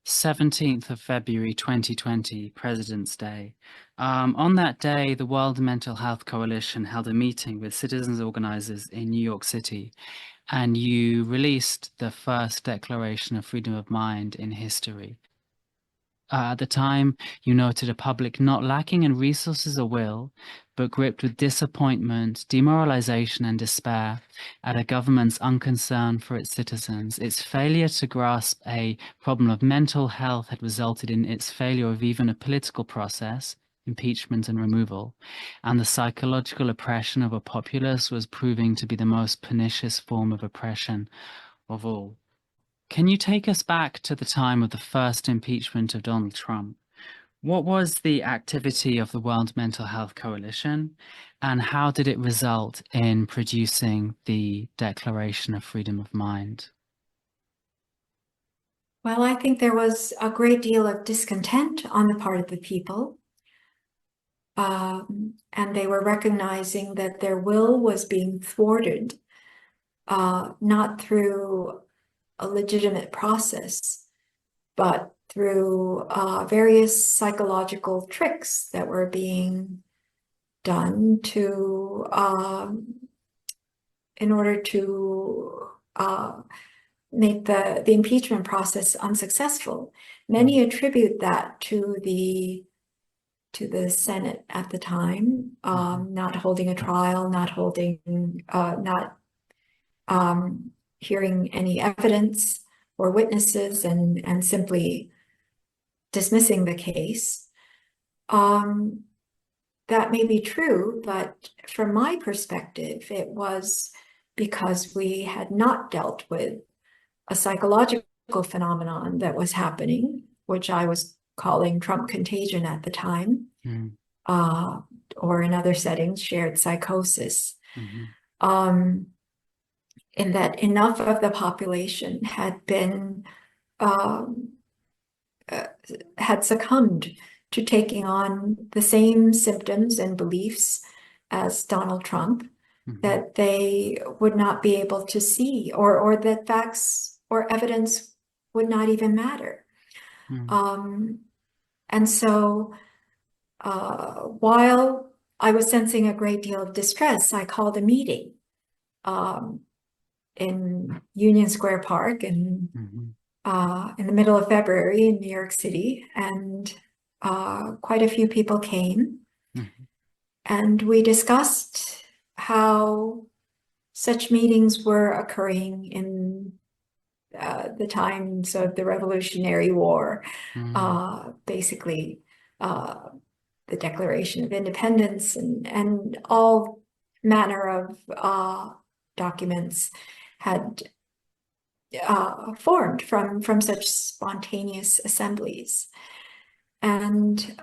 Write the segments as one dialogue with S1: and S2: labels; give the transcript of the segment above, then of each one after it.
S1: 17th of February 2020, President's Day. On that day, the World Mental Health Coalition held a meeting with citizens organizers in New York City, and you released the first Declaration of Freedom of Mind in history. At the time, you noted a public not lacking in resources or will, but gripped with disappointment, demoralization, and despair at a government's unconcern for its citizens. Its failure to grasp a problem of mental health had resulted in its failure of even a political process, impeachment and removal, and the psychological oppression of a populace was proving to be the most pernicious form of oppression of all. Can you take us back to the time of the first impeachment of Donald Trump? What was the activity of the World Mental Health Coalition, and how did it result in producing the Declaration of Freedom of Mind?
S2: Well, I think there was a great deal of discontent on the part of the people. And they were recognizing that their will was being thwarted, not through a legitimate process, but through various psychological tricks that were being done to in order to make the impeachment process unsuccessful. Many attribute that to the Senate at the time, not holding a trial, not hearing any evidence or witnesses, and simply dismissing the case. That may be true, but from my perspective, it was because we had not dealt with a psychological phenomenon that was happening, which I was calling Trump contagion at the time, or in other settings, shared psychosis. In that enough of the population had been had succumbed to taking on the same symptoms and beliefs as Donald Trump, that they would not be able to see, or that facts or evidence would not even matter. And so while I was sensing a great deal of distress, I called a meeting in Union Square Park in the middle of February in New York City, and quite a few people came, and we discussed how such meetings were occurring in the times of the Revolutionary War, basically the Declaration of Independence and all manner of documents had formed from such spontaneous assemblies. And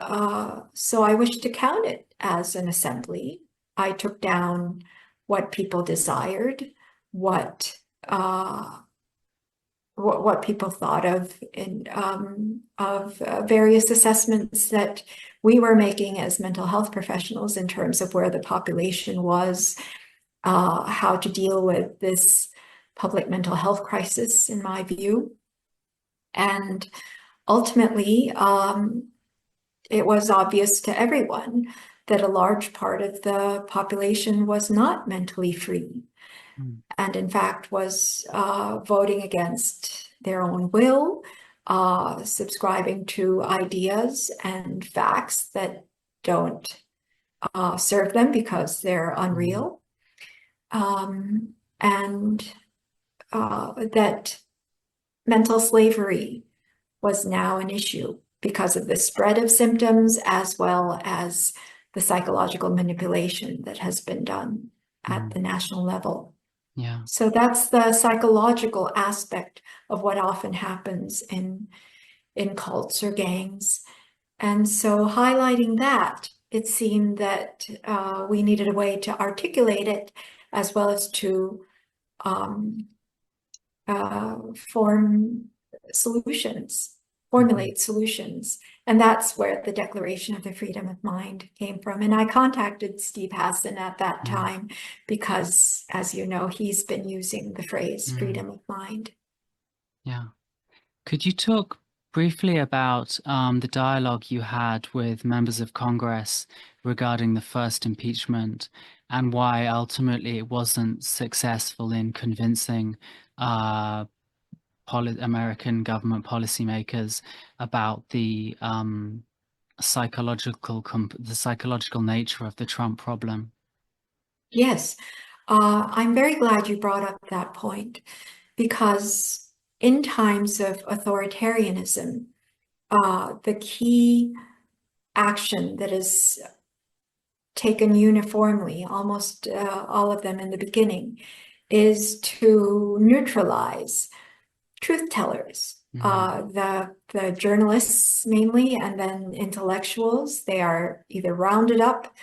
S2: so I wished to count it as an assembly. I took down what people desired, what people thought of various assessments that we were making as mental health professionals in terms of where the population was, how to deal with this public mental health crisis, in my view. And ultimately, it was obvious to everyone that a large part of the population was not mentally free, and in fact was voting against their own will, subscribing to ideas and facts that don't serve them because they're unreal, and that mental slavery was now an issue because of the spread of symptoms as well as the psychological manipulation that has been done at the national level.
S1: Yeah.
S2: So that's the psychological aspect of what often happens in cults or gangs. And so highlighting that, it seemed that we needed a way to articulate it as well as to formulate solutions. And that's where the Declaration of the Freedom of Mind came from. And I contacted Steve Hassan at that time because, as you know, he's been using the phrase freedom of mind.
S1: Yeah. Could you talk briefly about the dialogue you had with members of Congress regarding the first impeachment and why ultimately it wasn't successful in convincing uh, American government policymakers about the psychological nature of the Trump problem.
S2: Yes, I'm very glad you brought up that point because in times of authoritarianism, the key action that is taken uniformly, almost all of them in the beginning, is to neutralize truth tellers. The journalists mainly, and then intellectuals, they are either rounded up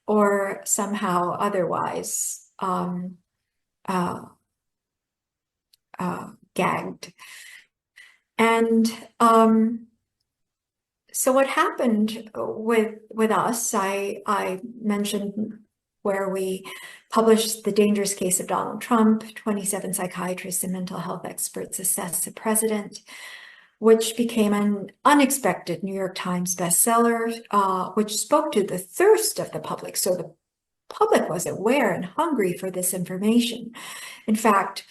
S2: or somehow otherwise uh, gagged. And so what happened with us, I mentioned where we published The Dangerous Case of Donald Trump, 27 psychiatrists and mental health experts assess the president, which became an unexpected New York Times bestseller, which spoke to the thirst of the public. So the public was aware and hungry for this information. In fact,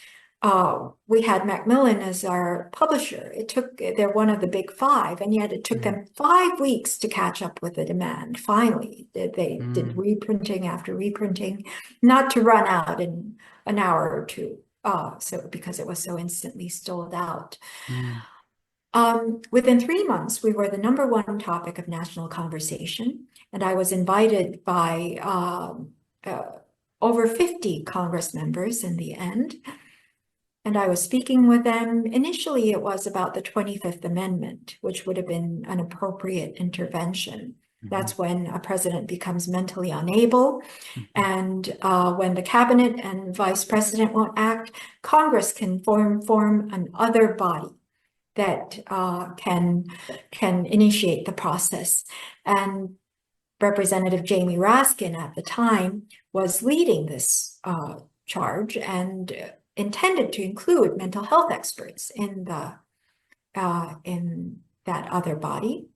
S2: we had Macmillan as our publisher. They're one of the big five, and yet it took them 5 weeks to catch up with the demand. Finally, they did reprinting after reprinting, not to run out in an hour or two, because it was so instantly sold out. Within 3 months, we were the #1 topic of national conversation, and I was invited by over 50 Congress members in the end. And I was speaking with them. Initially, it was about the 25th Amendment, which would have been an appropriate intervention. That's when a president becomes mentally unable. And when the cabinet and vice president won't act, Congress can form another body that can initiate the process. And Representative Jamie Raskin at the time was leading this charge and intended to include mental health experts in that other body.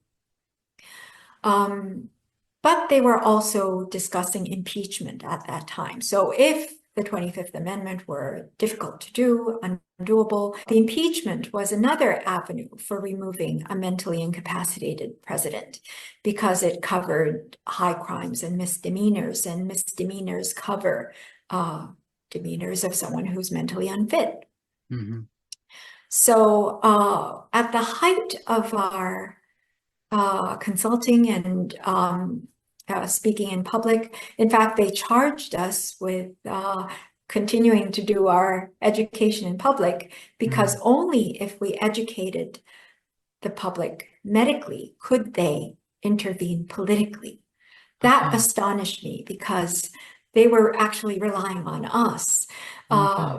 S2: But they were also discussing impeachment at that time. So if the 25th Amendment were difficult to do, undoable, the impeachment was another avenue for removing a mentally incapacitated president because it covered high crimes and misdemeanors cover demeanors of someone who's mentally unfit. So at the height of our consulting and speaking in public, in fact, they charged us with continuing to do our education in public because only if we educated the public medically could they intervene politically. That astonished me because they were actually relying on us,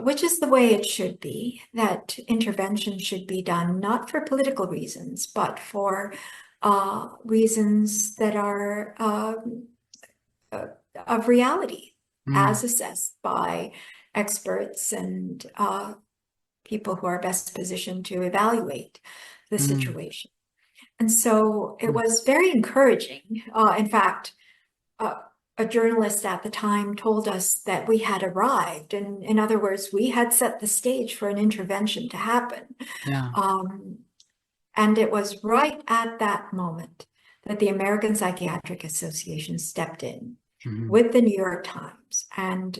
S2: which is the way it should be, that intervention should be done not for political reasons, but for reasons that are of reality, as assessed by experts and people who are best positioned to evaluate the situation. And so it was very encouraging. In fact, a journalist at the time told us that we had arrived. And in other words, we had set the stage for an intervention to happen. And it was right at that moment that the American Psychiatric Association stepped in with the New York Times and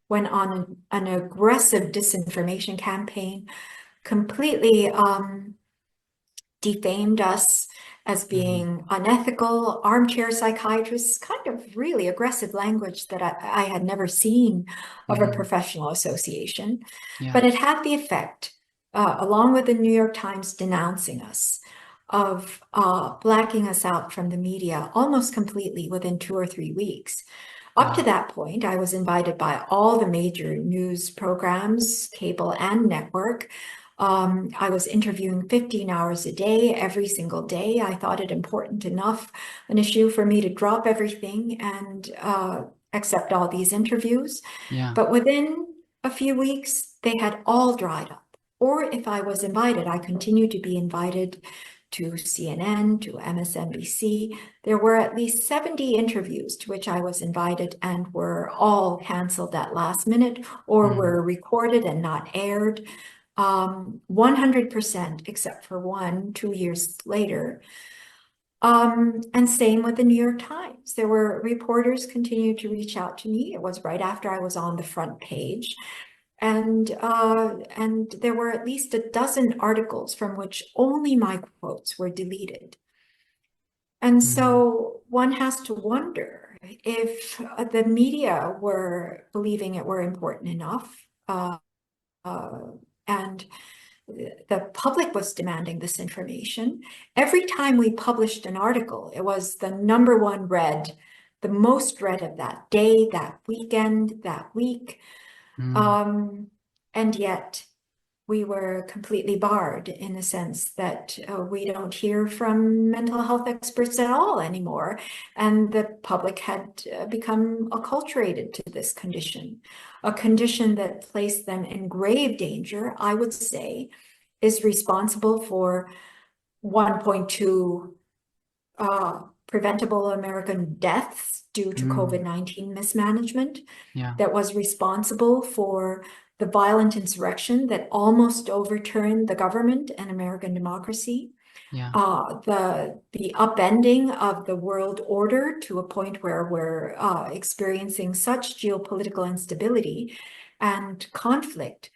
S2: went on an aggressive disinformation campaign, completely defamed us as being unethical, armchair psychiatrists, kind of really aggressive language that I had never seen of a professional association. But it had the effect, along with the New York Times denouncing us, of blacking us out from the media almost completely within 2 or 3 weeks. Up to that point, I was invited by all the major news programs, cable and network. I was interviewing 15 hours a day, every single day. I thought it important enough, an issue for me to drop everything and accept all these interviews. But within a few weeks, they had all dried up. or if I was invited, I continued to be invited to CNN, to MSNBC. There were at least 70 interviews to which I was invited and were all canceled at last minute or were recorded and not aired. 100% except for one 2 years later. And same with the New York Times. There were reporters continued to reach out to me. It was right after I was on the front page. And there were at least a dozen articles from which only my quotes were deleted. And so one has to wonder if the media were believing it were important enough, and the public was demanding this information. Every time we published an article, it was the #1 read, the most read of that day, that weekend, that week. And yet we were completely barred in the sense that we don't hear from mental health experts at all anymore. And the public had become acculturated to this condition, a condition that placed them in grave danger, I would say, is responsible for 1.2 preventable American deaths due to COVID-19 mismanagement, that was responsible for the violent insurrection that almost overturned the government and American democracy, the upending of the world order to a point where we're experiencing such geopolitical instability and conflict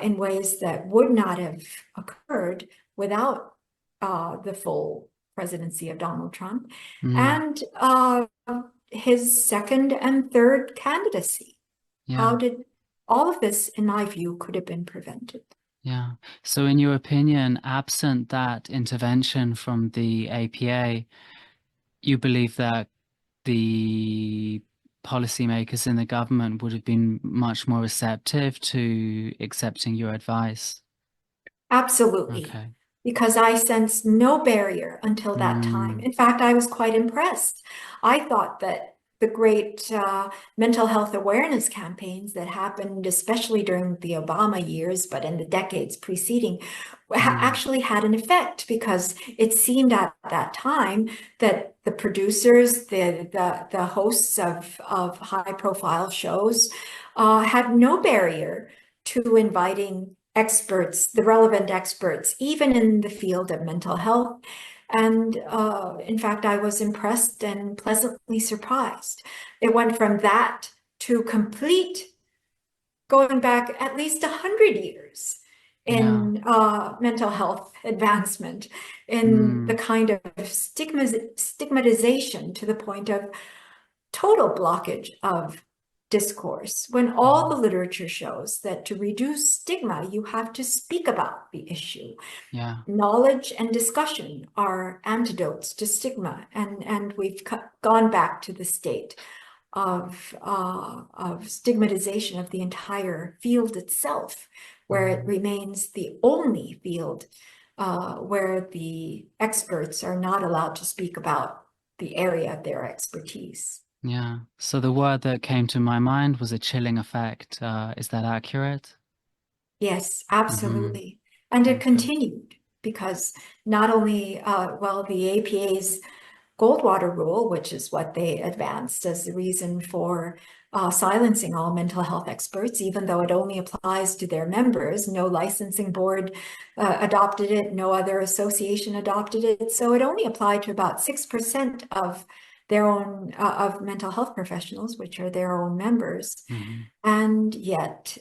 S2: in ways that would not have occurred without the full presidency of Donald Trump, and his second and third candidacy. How did all of this, in my view, could have been prevented?
S1: Yeah. So in your opinion, absent that intervention from the APA, you believe that the policymakers in the government would have been much more receptive to accepting your advice?
S2: Absolutely.
S1: Okay.
S2: Because I sensed no barrier until that time. In fact, I was quite impressed. I thought that the great mental health awareness campaigns that happened, especially during the Obama years, but in the decades preceding, actually had an effect, because it seemed at that time that the producers, the hosts of high-profile shows had no barrier to inviting experts, the relevant experts, even in the field of mental health. And in fact, I was impressed and pleasantly surprised. It went from that to complete, going back at least 100 years in mental health advancement, in the kind of stigmatization to the point of total blockage of discourse, when all the literature shows that to reduce stigma, you have to speak about the issue. Knowledge and discussion are antidotes to stigma, and we've gone back to the state of stigmatization of the entire field itself, where it remains the only field where the experts are not allowed to speak about the area of their expertise.
S1: Yeah. So the word that came to my mind was a chilling effect. Is that accurate?
S2: Yes, absolutely. And it continued, because not only, well, the APA's Goldwater rule, which is what they advanced as the reason for silencing all mental health experts, even though it only applies to their members. No licensing board adopted it, no other association adopted it. So it only applied to about 6% of their own, of mental health professionals, which are their own members. And yet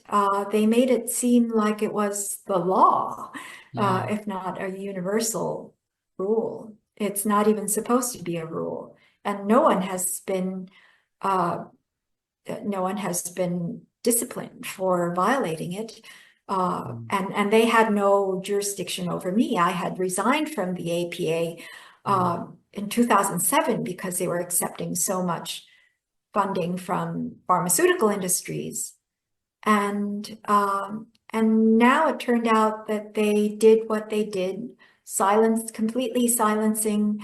S2: they made it seem like it was the law, if not a universal rule. It's not even supposed to be a rule, and no one has been disciplined for violating it. And they had no jurisdiction over me. I had resigned from the APA in 2007 because they were accepting so much funding from pharmaceutical industries. And now it turned out that they did what they did, completely silencing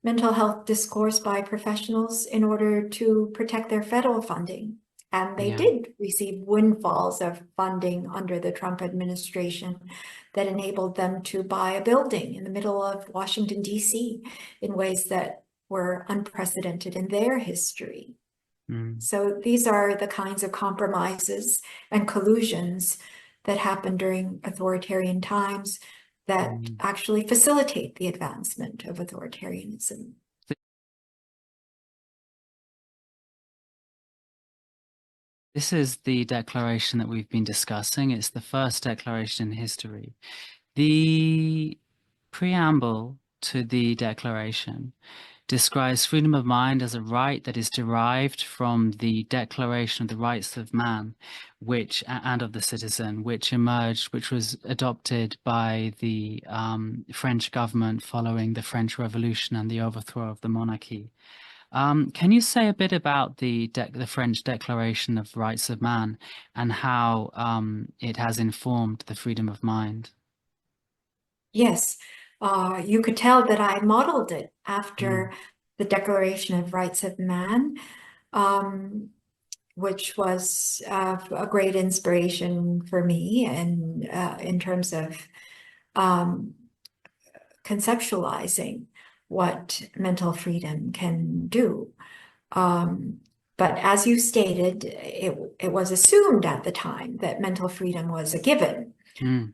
S2: mental health discourse by professionals in order to protect their federal funding. And they
S1: Yeah.
S2: did receive windfalls of funding under the Trump administration that enabled them to buy a building in the middle of Washington, D.C. in ways that were unprecedented in their history.
S1: Mm.
S2: So these are the kinds of compromises and collusions that happen during authoritarian times that
S1: Mm.
S2: actually facilitate the advancement of authoritarianism.
S1: This is the declaration that we've been discussing. It's the first declaration in history. The preamble to the declaration describes freedom of mind as a right that is derived from the Declaration of the Rights of Man, and of the citizen, which was adopted by the French government following the French Revolution and the overthrow of the monarchy. Can you say a bit about the French Declaration of Rights of Man and how it has informed the freedom of mind?
S2: Yes, you could tell that I modeled it after
S1: Mm.
S2: the Declaration of Rights of Man, um, which was a great inspiration for me, and in terms of um, conceptualizing what mental freedom can do. Um, but as you stated, it was assumed at the time that mental freedom was a given,
S1: Mm.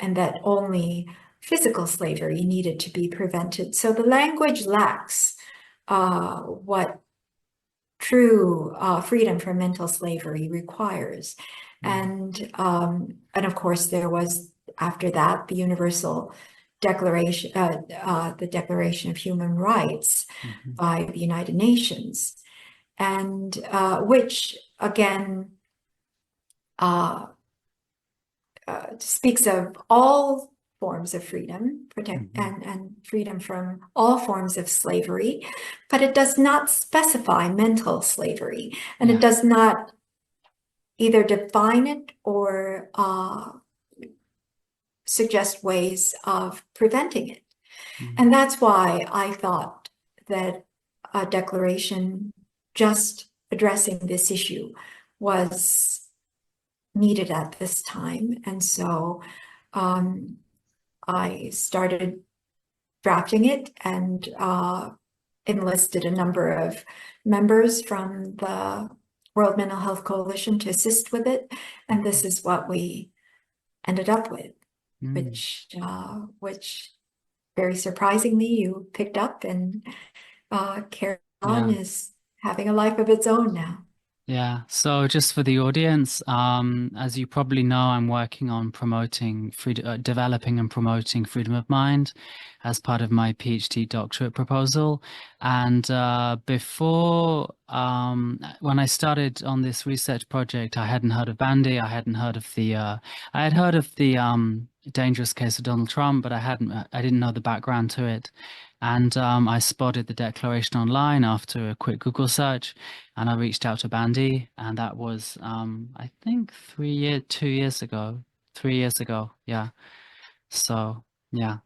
S2: and that only physical slavery needed to be prevented. So the language lacks what true freedom from mental slavery requires.
S1: Mm.
S2: And of course, there was after that the Universal Declaration, the Declaration of Human Rights
S1: Mhm.
S2: by the United Nations, and which again uh, speaks of all forms of freedom,
S1: Mhm.
S2: and freedom from all forms of slavery, but it does not specify mental slavery, and it
S1: Yeah.
S2: does not either define it or suggest ways of preventing it.
S1: Mm.
S2: And that's why I thought that a declaration just addressing this issue was needed at this time. And so um, I started drafting it and enlisted a number of members from the World Mental Health Coalition to assist with it. And this is what we ended up with,
S1: Mm.
S2: which very surprisingly you picked up and carried on,
S1: Yeah.
S2: is having a life of its own now.
S1: Yeah, so just for the audience, as you probably know, I'm working on developing and promoting freedom of mind as part of my PhD doctorate proposal. And when I started on this research project, I hadn't heard of Bandy. I had heard of the dangerous case of Donald Trump, but I didn't know the background to it. And I spotted the declaration online after a quick Google search. And I reached out to Bandy, and that was, I think 2 years ago, 3 years ago. Yeah. So, yeah,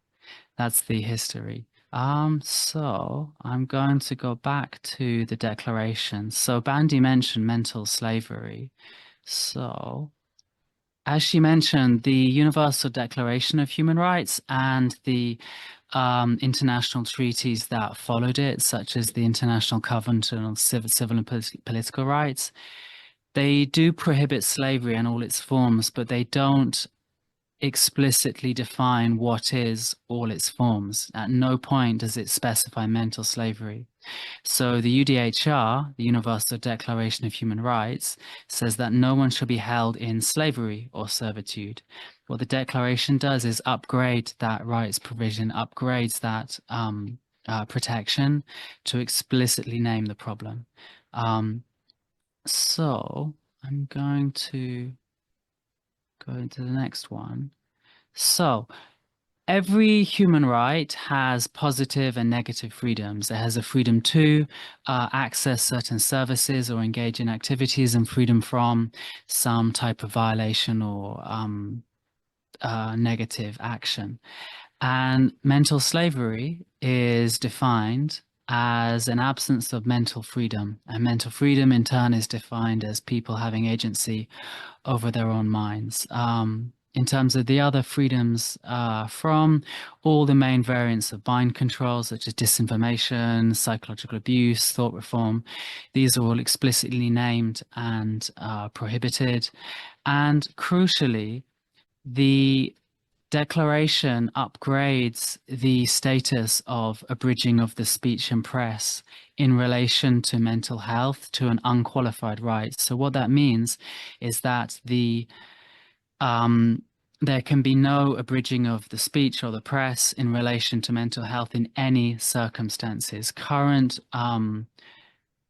S1: that's the history. So I'm going to go back to the declaration. So Bandy mentioned mental slavery. So, as she mentioned, the Universal Declaration of Human Rights and the international treaties that followed it, such as the International Covenant on Civil and Political Rights, they do prohibit slavery in all its forms, but they don't explicitly define what is all its forms. At no point does it specify mental slavery. So the UDHR, the Universal Declaration of Human Rights, says that no one shall be held in slavery or servitude. What the declaration does is upgrade that rights provision, upgrades that protection to explicitly name the problem. So I'm going to go into the next one. So every human right has positive and negative freedoms. It has a freedom to access certain services or engage in activities, and freedom from some type of violation or negative action. And mental slavery is defined as an absence of mental freedom. And mental freedom, in turn, is defined as people having agency over their own minds. In terms of the other freedoms, from all the main variants of mind control, such as disinformation, psychological abuse, thought reform, these are all explicitly named and prohibited. And crucially, the Declaration upgrades the status of abridging of the speech and press in relation to mental health to an unqualified right. So what that means is that there can be no abridging of the speech or the press in relation to mental health in any circumstances. Current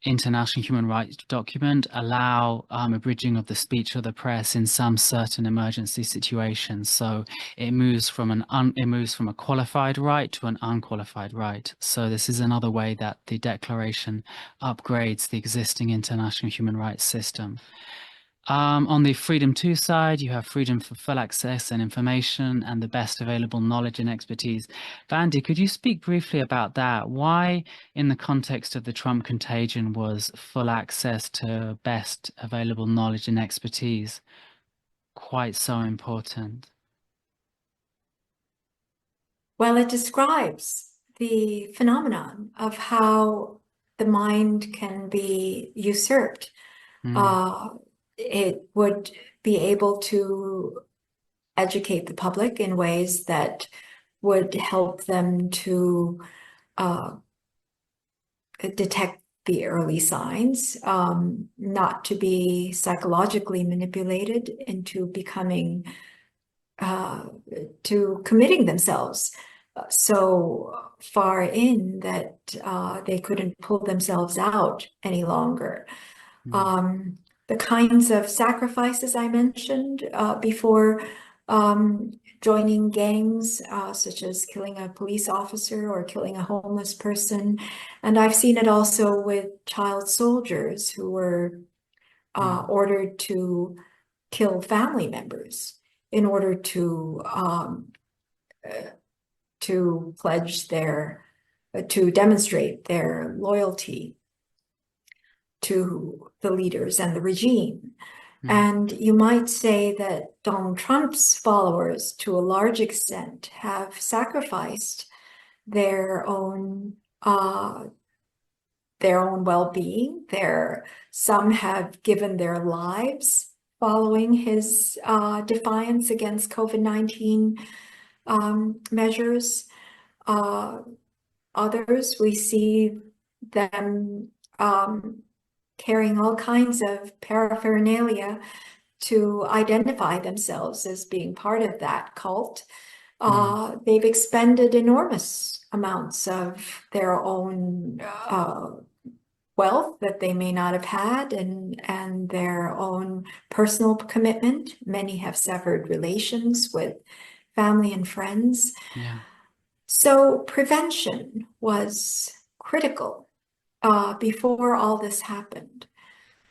S1: international human rights document allow abridging of the speech or the press in some certain emergency situations. So it moves from a qualified right to an unqualified right. So this is another way that the Declaration upgrades the existing international human rights system. On the Freedom 2 side, you have freedom for full access and information and the best available knowledge and expertise. Bandy, could you speak briefly about that? Why, in the context of the Trump contagion, was full access to best available knowledge and expertise quite so important?
S2: Well, it describes the phenomenon of how the mind can be usurped.
S1: Mm,
S2: Uh, it would be able to educate the public in ways that would help them to uh, detect the early signs, not to be psychologically manipulated into becoming, uh, to committing themselves so far in that they couldn't pull themselves out any longer.
S1: mm,
S2: Um, the kinds of sacrifices I mentioned before, joining gangs, such as killing a police officer or killing a homeless person. And I've seen it also with child soldiers who were
S1: mm,
S2: ordered to kill family members in order to pledge to demonstrate their loyalty to the leaders and the regime.
S1: mm,
S2: And you might say that Donald Trump's followers, to a large extent, have sacrificed their own uh, their own well-being. Some have given their lives following his defiance against COVID-19 measures. Uh, Others, we see them carrying all kinds of paraphernalia to identify themselves as being part of that cult.
S1: mm,
S2: They've expended enormous amounts of their own wealth that they may not have had, and their own personal commitment. Many have severed relations with family and friends.
S1: yeah.
S2: So prevention was critical before all this happened.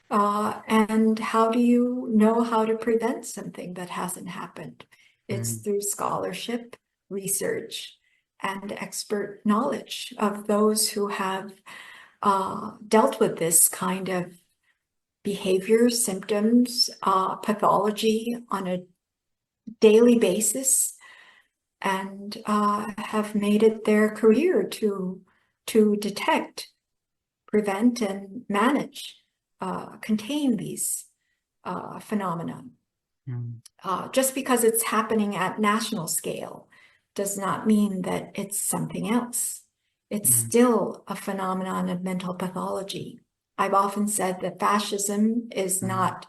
S2: And how do you know how to prevent something that hasn't happened? It's
S1: Mm,
S2: through scholarship, research, and expert knowledge of those who have dealt with this kind of behavior, symptoms, pathology on a daily basis, and have made it their career to detect, prevent, and manage, contain these phenomena.
S1: mm,
S2: Just because it's happening at national scale does not mean that it's something else. It's
S1: mm,
S2: still a phenomenon of mental pathology. I've often said that fascism is
S1: mm,
S2: not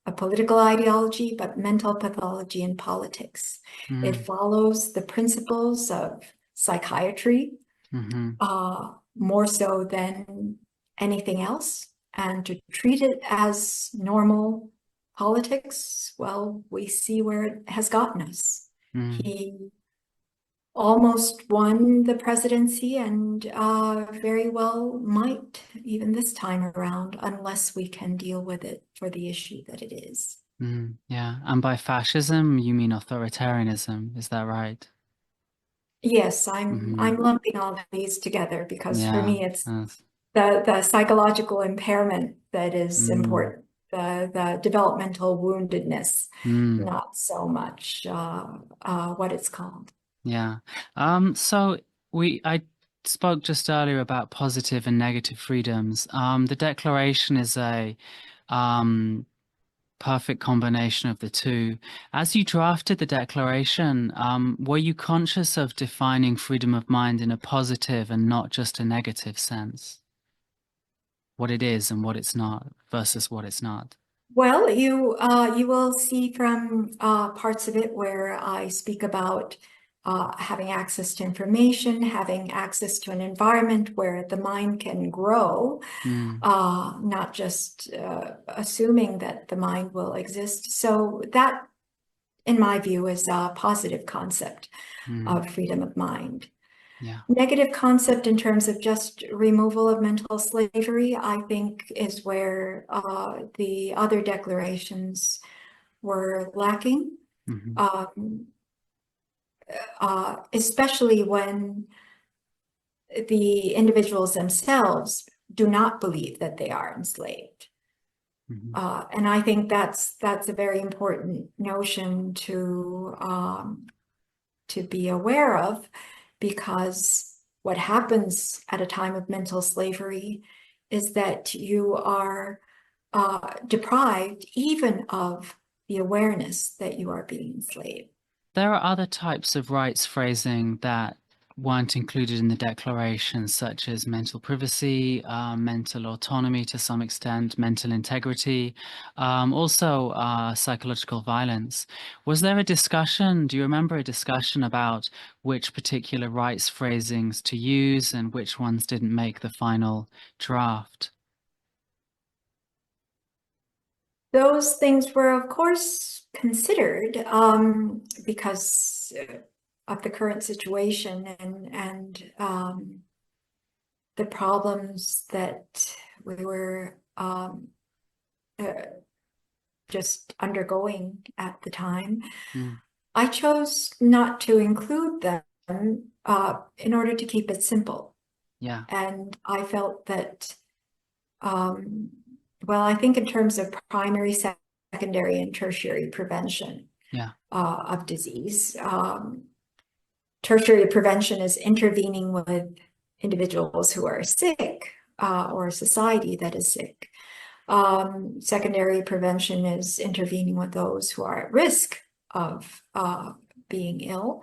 S2: a political ideology, but mental pathology in politics. It
S1: mm,
S2: follows the principles of psychiatry,
S1: mhm,
S2: more so than anything else. And to treat it as normal politics, well, we see where it has gotten us.
S1: mm.
S2: He almost won the presidency and very well might even this time around, unless we can deal with it for the issue that it is.
S1: Yeah, and by fascism, you mean authoritarianism, is that right?
S2: Yes, I'm
S1: Hmm.
S2: I'm lumping all of these together because for
S1: Yeah.
S2: me it's
S1: That's,
S2: the psychological impairment that is
S1: mm,
S2: important, the developmental woundedness,
S1: mm,
S2: not so much what it's called.
S1: yeah. So I spoke just earlier about positive and negative freedoms. The Declaration is a um perfect combination of the two. As you drafted the Declaration, were you conscious of defining freedom of mind in a positive and not just a negative sense? What it is and what it's not versus what it's not.
S2: Well, you will see from parts of it where I speak about having access to information, having access to an environment where the mind can grow,
S1: Mm,
S2: not just assuming that the mind will exist. So that, in my view, is a positive concept
S1: mm,
S2: of freedom of mind.
S1: yeah.
S2: Negative concept in terms of just removal of mental slavery, I think, is where the other declarations were lacking,
S1: Hmm.
S2: um, especially when the individuals themselves do not believe that they are enslaved.
S1: Hmm.
S2: And I think that's a very important notion to be aware of, because what happens at a time of mental slavery is that you are deprived even of the awareness that you are being enslaved.
S1: There are other types of rights phrasing that weren't included in the Declaration, such as mental privacy, mental autonomy to some extent, mental integrity, also psychological violence. Was there a discussion? Do you remember a discussion about which particular rights phrasings to use and which ones didn't make the final draft?
S2: Those things were, of course, considered because of the current situation and the problems that we were uh, just undergoing at the time.
S1: Mm,
S2: I chose not to include them in order to keep it simple.
S1: yeah,
S2: And I felt that, um, well, I think in terms of primary, secondary, and tertiary prevention
S1: yeah.
S2: of disease, tertiary prevention is intervening with individuals who are sick or a society that is sick. Secondary prevention is intervening with those who are at risk of being ill.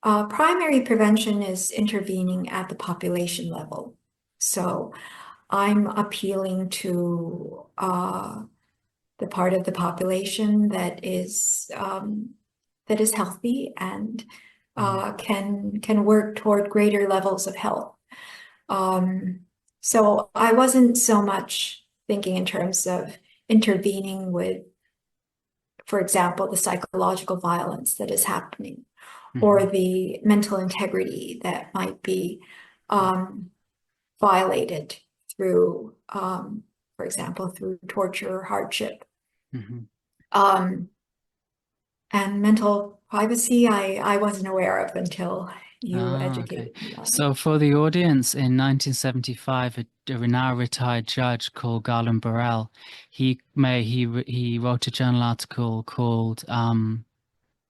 S2: Primary prevention is intervening at the population level. So I'm appealing to the part of the population that is healthy and
S1: Mm,
S2: can work toward greater levels of health. Um, so I wasn't so much thinking in terms of intervening with, for example, the psychological violence that is happening or
S1: mhm,
S2: the mental integrity that might be um, violated through, for example, through torture or hardship.
S1: mhm.
S2: Um, and mental privacy, I wasn't aware of until you
S1: Ah, okay.
S2: educated me on it.
S1: So for the audience, in 1975, a now retired judge called Garland Burrell, he wrote a journal article called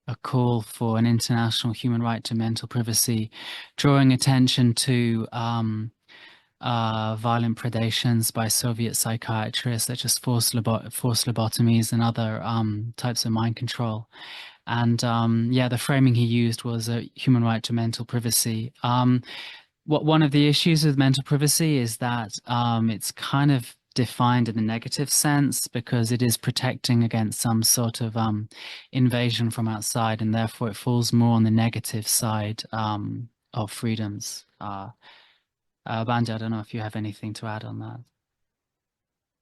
S1: "A Call for an International Human Right to Mental Privacy," drawing attention to violent predations by Soviet psychiatrists, such as forced lobotomies and other types of mind control. And yeah, the framing he used was a human right to mental privacy. One of the issues with mental privacy is that it's kind of defined in a negative sense because it is protecting against some sort of invasion from outside, and therefore it falls more on the negative side of freedoms. Bandy, I don't know if you have anything to add on that.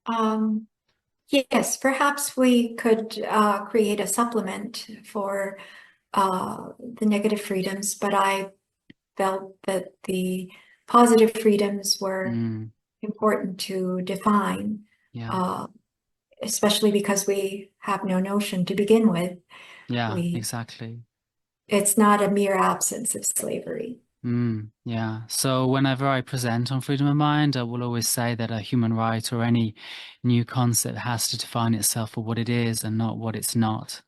S2: Um, yes, perhaps we could create a supplement for the negative freedoms, but I felt that the positive freedoms were
S1: Mm,
S2: important to define,
S1: yeah,
S2: uh, especially because we have no notion to begin with.
S1: yeah,
S2: We
S1: exactly.
S2: It's not a mere absence of slavery.
S1: Yeah. So whenever I present on freedom of mind, I will always say that a human right or any new concept has to define itself for what it is and not what it's not.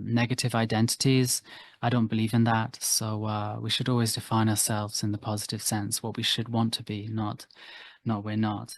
S1: Negative identities, I don't believe in that. So we should always define ourselves in the positive sense, what we should want to be, not we're not.